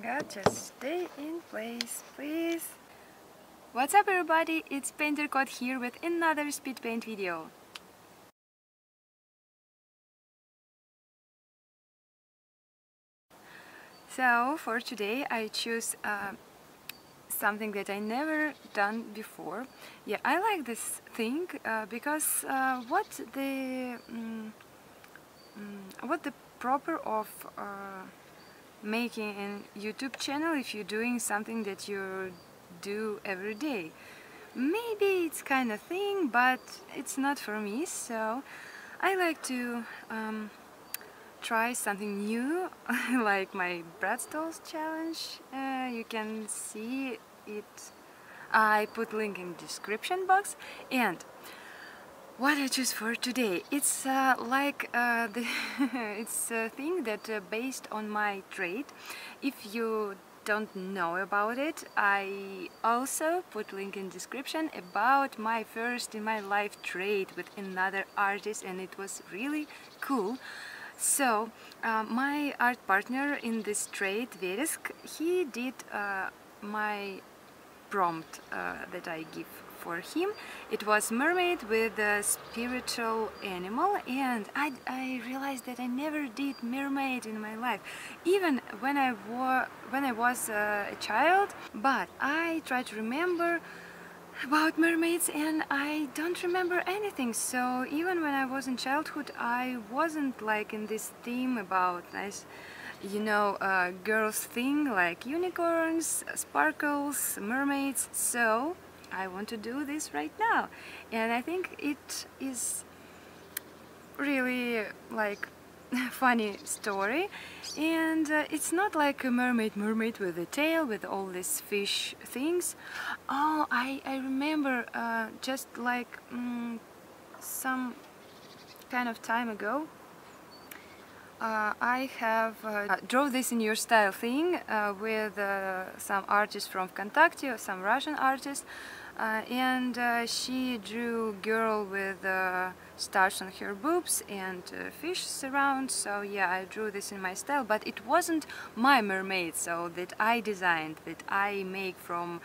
God, just stay in place, please. What's up everybody, it's Painterkot here with another speed paint video. So for today I choose something that I never done before. Yeah, I like this thing because what the proper of making a YouTube channel if you're doing something that you do every day. Maybe it's kind of thing, but it's not for me, so I like to try something new, like my Bratz challenge. You can see it. I put link in description box. And what I choose for today, it's it's a thing that based on my trade. If you don't know about it, I also put link in description about my first in my life trade with another artist, and it was really cool. So my art partner in this trade, Verisk, he did my prompt that I give for him. It was mermaid with a spiritual animal, and I realized that I never did mermaid in my life, even when I was a child. But I try to remember about mermaids and I don't remember anything. So even when I was in childhood, I wasn't like in this theme about nice, you know, girls thing like unicorns, sparkles, mermaids. So I want to do this right now, and I think it is really like funny story. And it's not like a mermaid with a tail with all these fish things. Oh, I remember just like some kind of time ago I have draw this in your style thing with some artists from Kontakte, some Russian artists, and she drew girl with stars on her boobs and fish around. So yeah, I drew this in my style, but it wasn't my mermaid, so that I designed, that I make from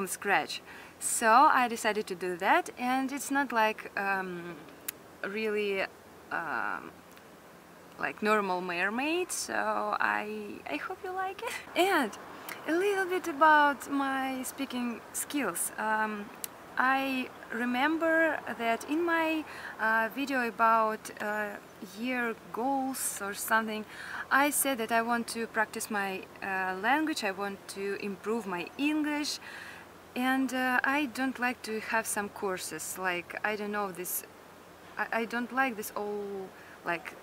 scratch. So I decided to do that, and it's not like really like normal mermaid, so I hope you like it. And a little bit about my speaking skills. I remember that in my video about year goals or something, I said that I want to practice my language, I want to improve my English, and I don't like to have some courses, like, I don't know, this, I don't like this all like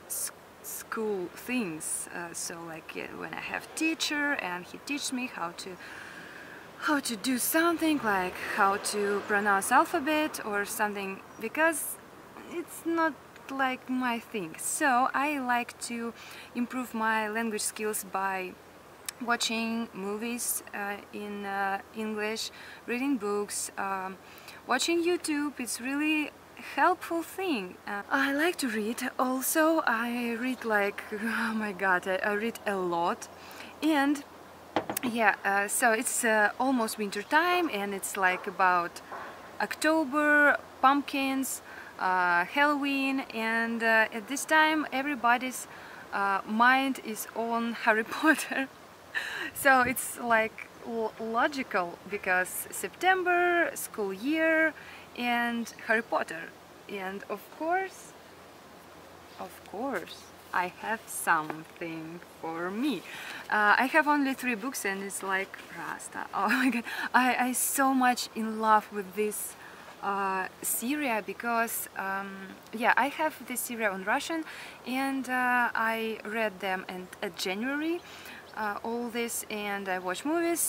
school things. So like when I have teacher and he teaches me how to do something, like how to pronounce alphabet or something, because it's not like my thing. So I like to improve my language skills by watching movies in English, reading books, watching YouTube. It's really helpful thing. I like to read also. I read like, oh my god, I read a lot. And yeah, so it's almost winter time, and it's like about October, pumpkins, Halloween, and at this time everybody's mind is on Harry Potter. So it's like logical, because September, school year, and Harry Potter. And of course, I have something for me. I have only 3 books, and it's like Rasta. Oh my god, I so much in love with this series, because yeah, I have this series on Russian, and I read them in January. All this, and I watch movies,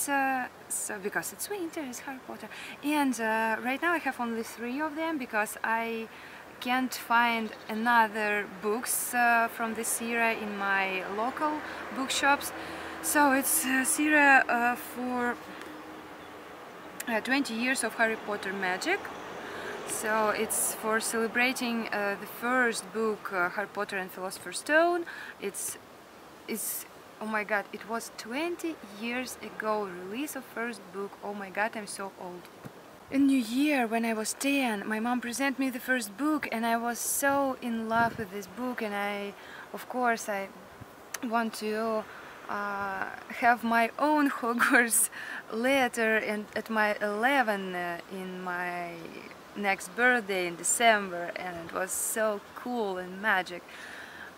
so because it's winter, it's Harry Potter. And right now I have only 3 of them, because I can't find another books from this series in my local bookshops. So it's a series for 20 years of Harry Potter magic. So it's for celebrating the first book, Harry Potter and Philosopher's Stone. It's oh my god, it was 20 years ago, release of first book. Oh my god, I'm so old. In New Year, when I was 10, my mom presented me the first book, and I was so in love with this book, and of course, I want to have my own Hogwarts letter, and at my 11 in my next birthday in December, and it was so cool and magic.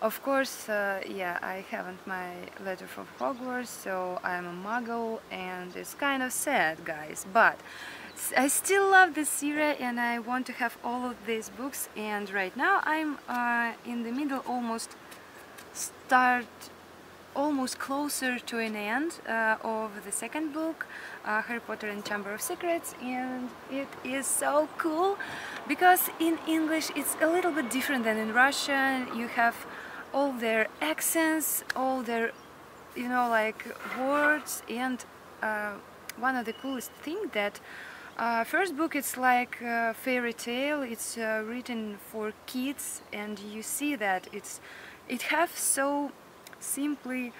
Of course, yeah, I haven't my letter from Hogwarts, so I'm a muggle, and it's kind of sad, guys, but I still love this series and I want to have all of these books, and right now I'm in the middle, almost closer to an end of the second book, Harry Potter and Chamber of Secrets, and it is so cool because in English it's a little bit different than in Russian. You have all their accents, all their, you know, like words, and one of the coolest thing that first book, it's like a fairy tale. It's written for kids, and you see that it has so simple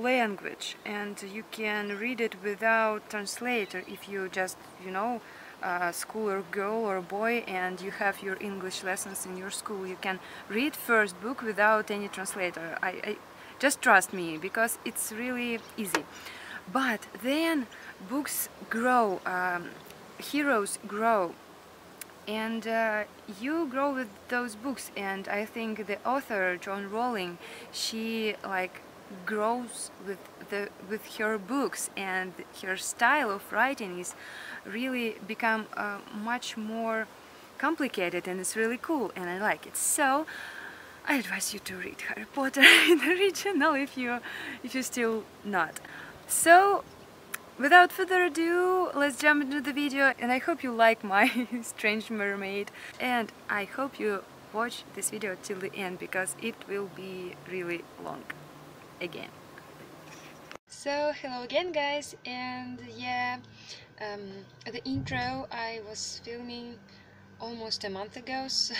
language, and you can read it without translator if you just, you know, school or girl or boy, and you have your English lessons in your school. You can read first book without any translator. I just trust me, because it's really easy. But then books grow, heroes grow, and you grow with those books. And I think the author Joan Rowling, she like grows with her books, and her style of writing is really become much more complicated, and it's really cool, and I like it. So I advise you to read Harry Potter in the original if you still not. So, without further ado, let's jump into the video, and I hope you like my strange mermaid, and I hope you watch this video till the end, because it will be really long again. So, hello again, guys, and yeah, the intro I was filming almost a month ago, so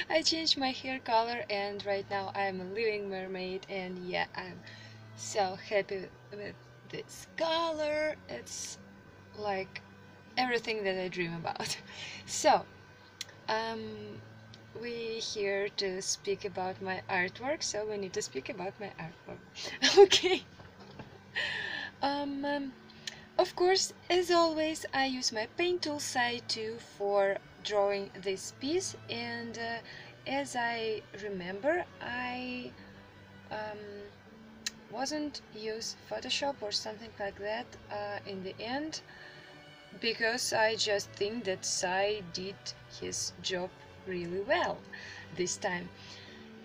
I changed my hair color, and right now I'm a living mermaid, and yeah, I'm so happy with this color. It's like everything that I dream about. So we're here to speak about my artwork, so we need to speak about my artwork. Okay. Of course, as always, I use my Paint Tool SAI 2 for drawing this piece, and as I remember, I wasn't use Photoshop or something like that in the end, because I just think that SAI did his job really well this time.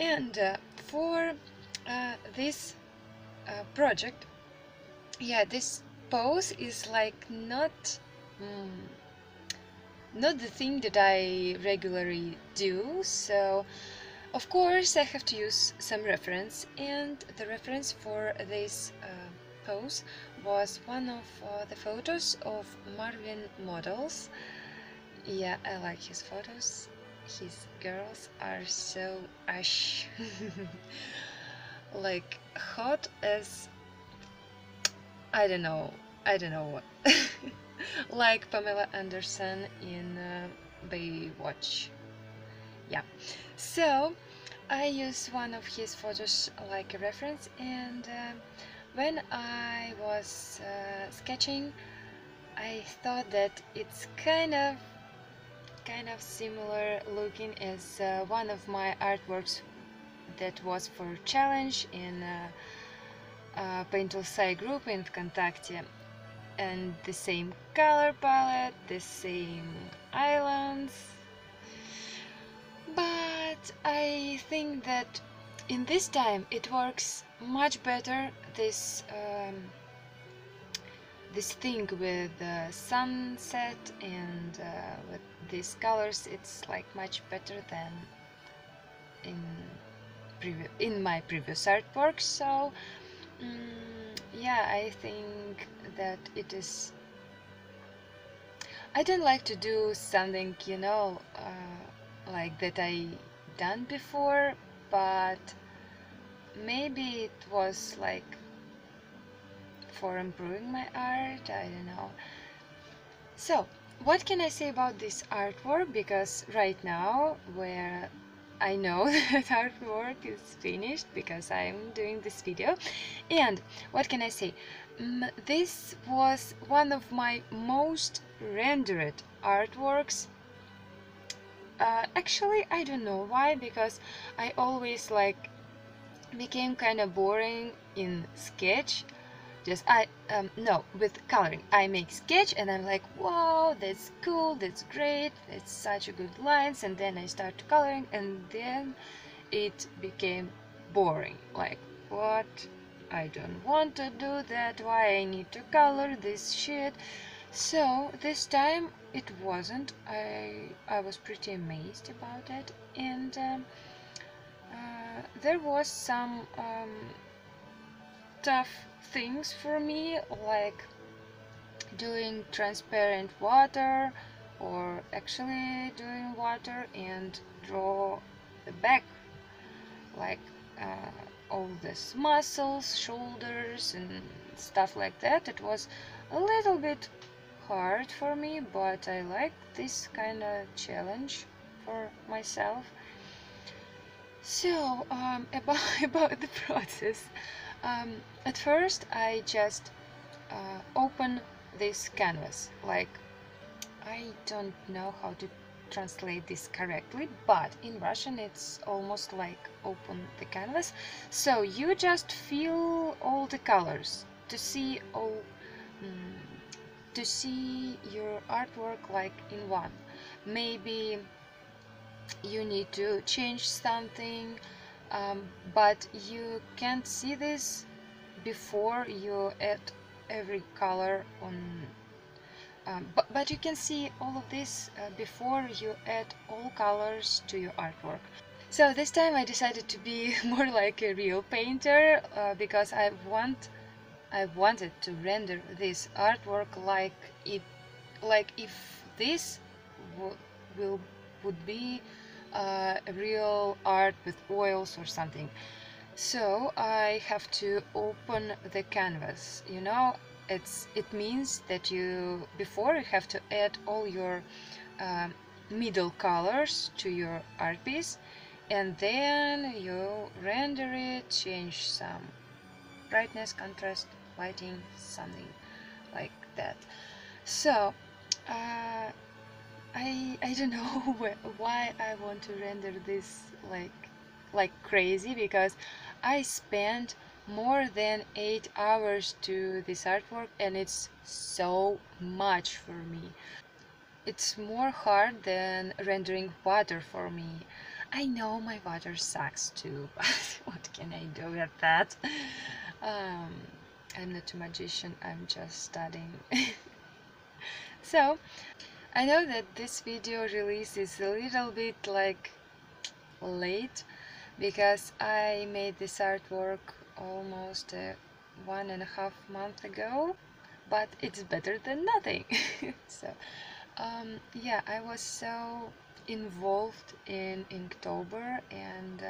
And for this project, yeah, this pose is like not the thing that I regularly do, so of course I have to use some reference, and the reference for this pose was one of the photos of Marvin Models. Yeah, I like his photos. His girls are so ash like hot as I don't know what like Pamela Anderson in Baywatch. Yeah, so I use one of his photos like a reference, and when I was sketching, I thought that it's kind of similar looking as one of my artworks that was for challenge in Paint Tool SAI group in ВКонтакте, and the same color palette, the same islands. But I think that in this time it works much better, this thing with sunset and with these colors. It's like much better than in my previous artwork. So yeah, I think that it is. I don't like to do something, you know, like that I done before, but maybe it was like for improving my art, I don't know. So what can I say about this artwork? Because right now, where I know that artwork is finished because I'm doing this video, and what can I say? This was one of my most rendered artworks. Actually, I don't know why, because I always like became kind of boring in sketch. Just no, with coloring I make sketch and I'm like, wow, that's cool, that's great, it's such a good lines, and then I start coloring and then it became boring, like, what, I don't want to do that, why I need to color this shit. So this time it wasn't. I was pretty amazed about it, and there was some tough things for me, like doing transparent water, or actually doing water and draw the back, like all these muscles, shoulders and stuff like that. It was a little bit hard for me, but I like this kind of challenge for myself. So about the process, at first I just open this canvas, like, I don't know how to translate this correctly, but in Russian it's almost like open the canvas. So you just feel all the colors to see all to see your artwork like in one. Maybe you need to change something, but you can't see this before you add every color on, but you can see all of this before you add all colors to your artwork. So this time I decided to be more like a real painter, because I wanted to render this artwork like if this would be a real art with oils or something. So I have to open the canvas, you know. It means that before you have to add all your middle colors to your art piece, and then you render it, change some brightness, contrast, lighting, something like that. So I don't know why I want to render this like crazy, because I spent more than 8 hours to this artwork, and it's so much for me. It's more hard than rendering water for me. I know my water sucks too, but what can I do with that? I'm not a magician, I'm just studying. So I know that this video release is a little bit like late, because I made this artwork almost 1.5 months ago, but it's better than nothing. So yeah, I was so involved in Inktober and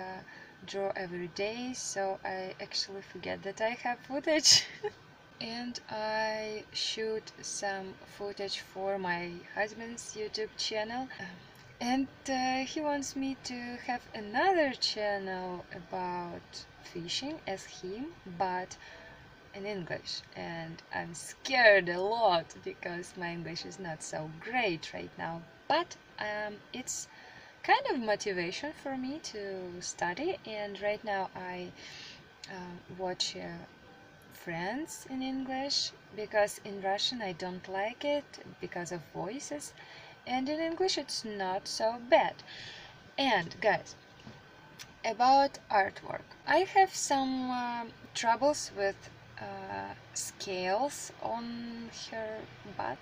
draw every day, so I actually forget that I have footage. And I shoot some footage for my husband's YouTube channel, and he wants me to have another channel about fishing as him, but in English, and I'm scared a lot because my English is not so great right now, but it's kind of motivation for me to study. And right now I watch Friends in English, because in Russian I don't like it because of voices, and in English it's not so bad. And guys, about artwork, I have some troubles with scales on her butt,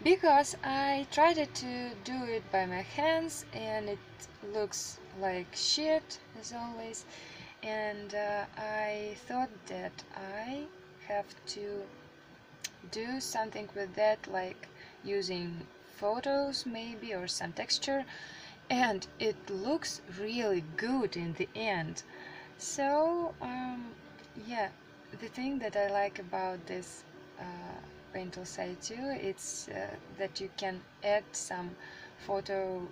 because I tried to do it by my hands and it looks like shit as always. And I thought that I have to do something with that, like using photos maybe, or some texture, and it looks really good in the end. So yeah, the thing that I like about this Paint Tool SAI too, it's that you can add some photo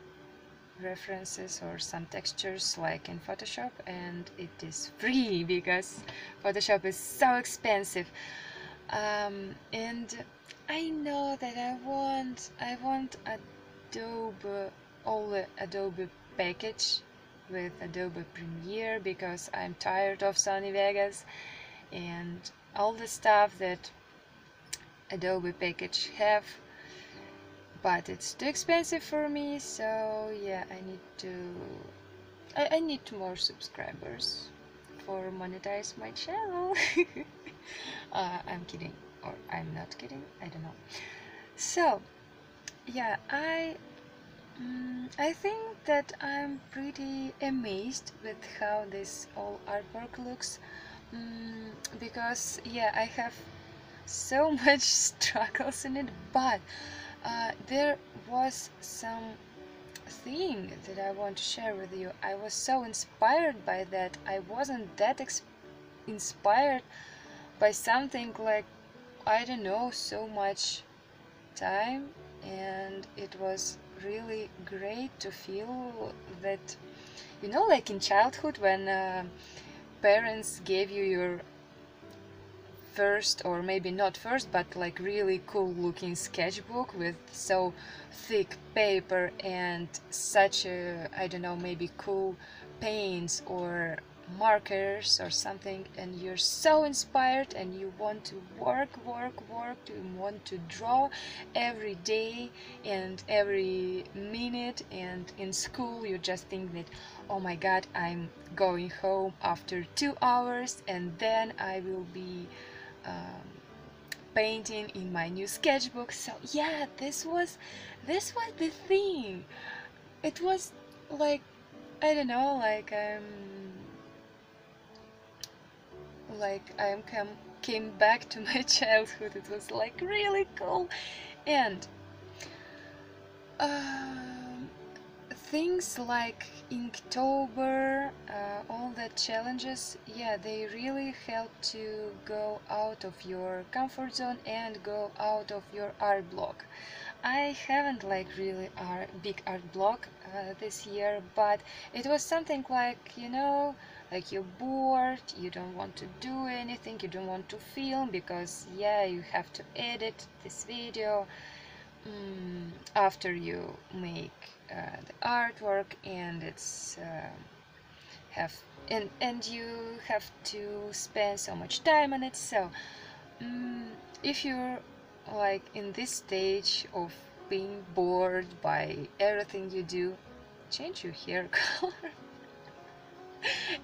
references or some textures like in Photoshop, and it is free because Photoshop is so expensive. And I know that I want Adobe, all the Adobe package with Adobe Premiere, because I'm tired of Sony Vegas and all the stuff that Adobe package have, but it's too expensive for me. So yeah, I need more subscribers for monetize my channel. I'm kidding, or I'm not kidding, I don't know. So yeah, I think that I'm pretty amazed with how this all artwork looks, because yeah, I have so much struggles in it, but there was some thing that I want to share with you. I was so inspired by that. I wasn't that inspired by something like, I don't know, so much time, and it was really great to feel that, you know, like in childhood when parents gave you your first, or maybe not first, but like really cool looking sketchbook with so thick paper and such a, I don't know, maybe cool paints or markers or something, and you're so inspired and you want to work, you want to draw every day and every minute, and in school you just think that, oh my god, I'm going home after 2 hours and then I will be painting in my new sketchbook. So yeah, this was the thing. It was like, I don't know, like I'm came back to my childhood. It was like really cool. And things like Inktober, all the challenges, yeah, they really help to go out of your comfort zone and go out of your art block. I haven't like really big art block this year, but it was something like, you know, like you're bored, you don't want to do anything, you don't want to film because yeah, you have to edit this video after you make the artwork, and it's and you have to spend so much time on it. So if you're like in this stage of being bored by everything you do, change your hair color.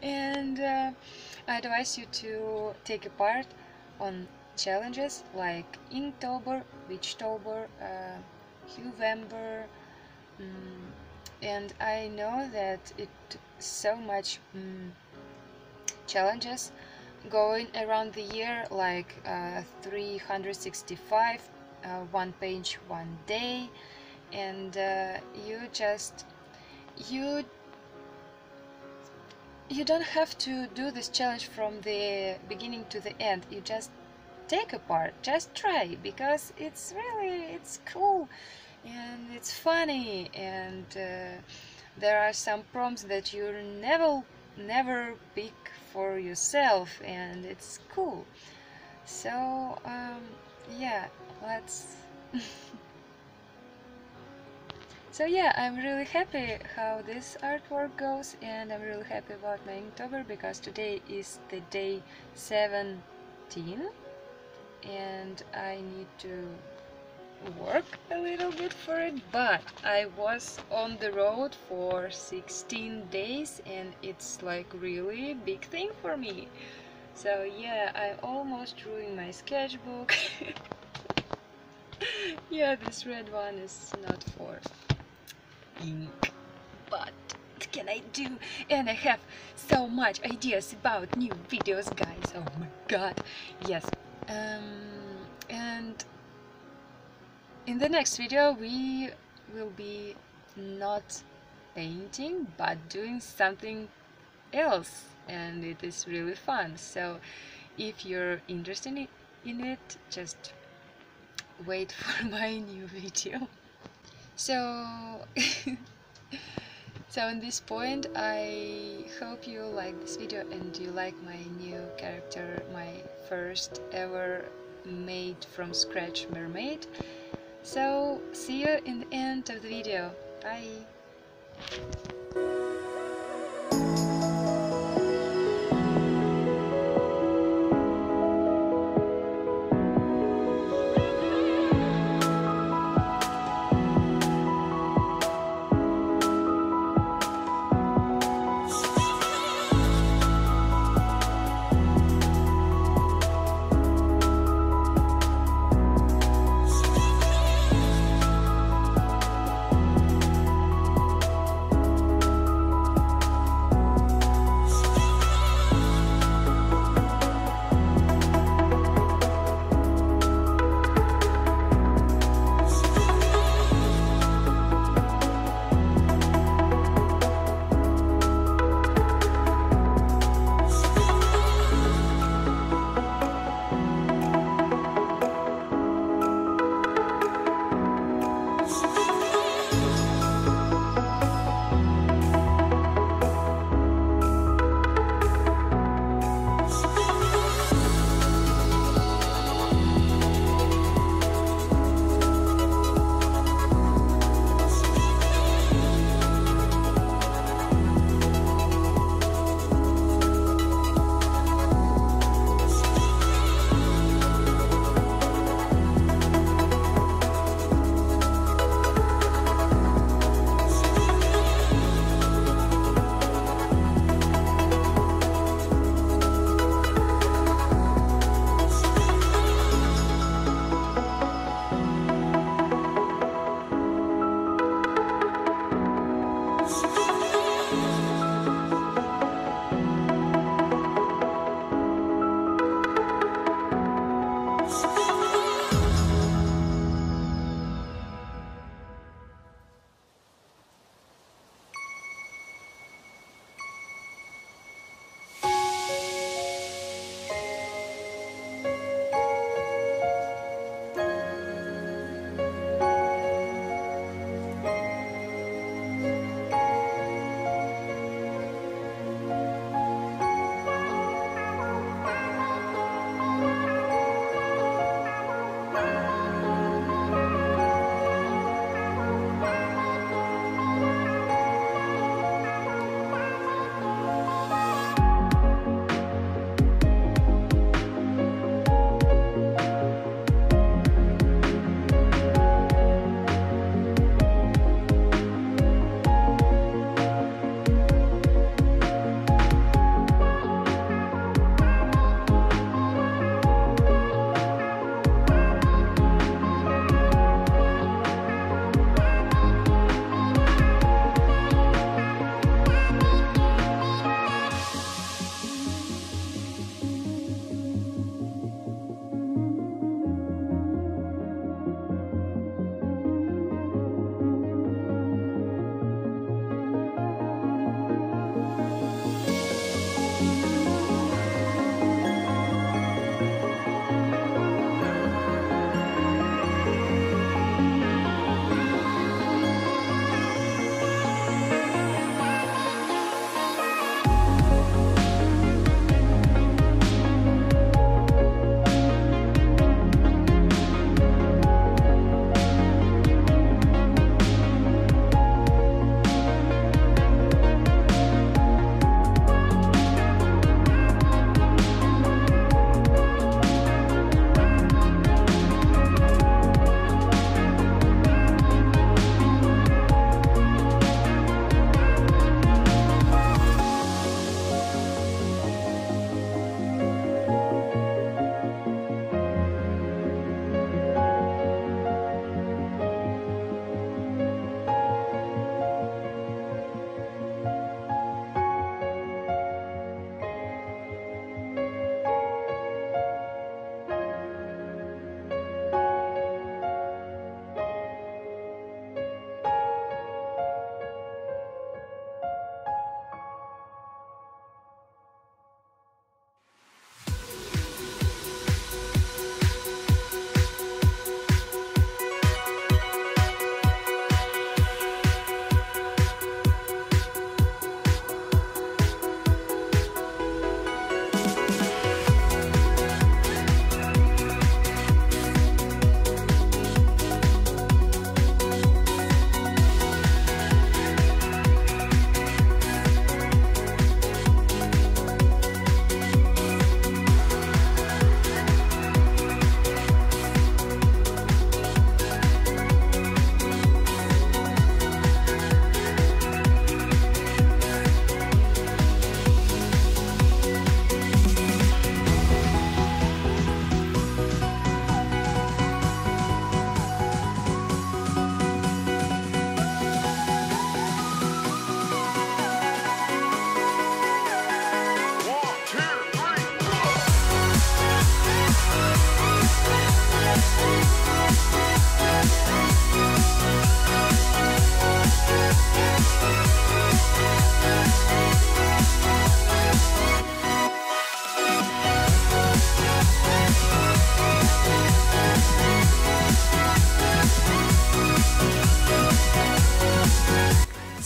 And I advise you to take a part on challenges like Inktober, Witchtober, November, and I know that it so much challenges going around the year, like 365, one page, one day, and you don't have to do this challenge from the beginning to the end. You just take a part, just try, because it's cool and it's funny, and there are some prompts that you never pick for yourself, and it's cool. So yeah, let's so yeah, I'm really happy how this artwork goes, and I'm really happy about my Inktober because today is the day 17 and I need to work a little bit for it, but I was on the road for 16 days and it's like really big thing for me. So yeah, I almost ruined my sketchbook. Yeah, this red one is not for ink, but what can I do? And I have so much ideas about new videos, guys. Oh my god, yes. And in the next video we will be not painting but doing something else, and it is really fun. So if you're interested in it, just wait for my new video. So so at this point, I hope you like this video and you like my new character, my first ever made from scratch mermaid. So see you in the end of the video. Bye!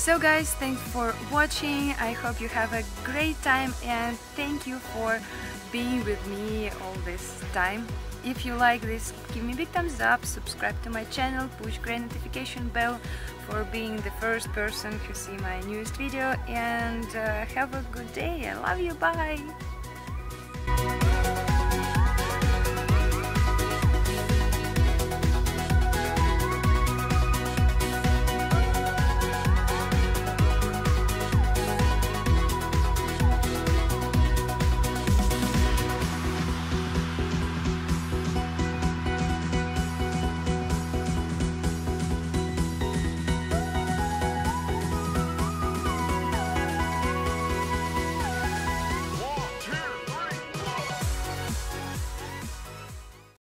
So guys, thanks for watching. I hope you have a great time and thank you for being with me all this time. If you like this, give me a big thumbs up, subscribe to my channel, push great notification bell for being the first person who see my newest video, and have a good day. I love you, bye!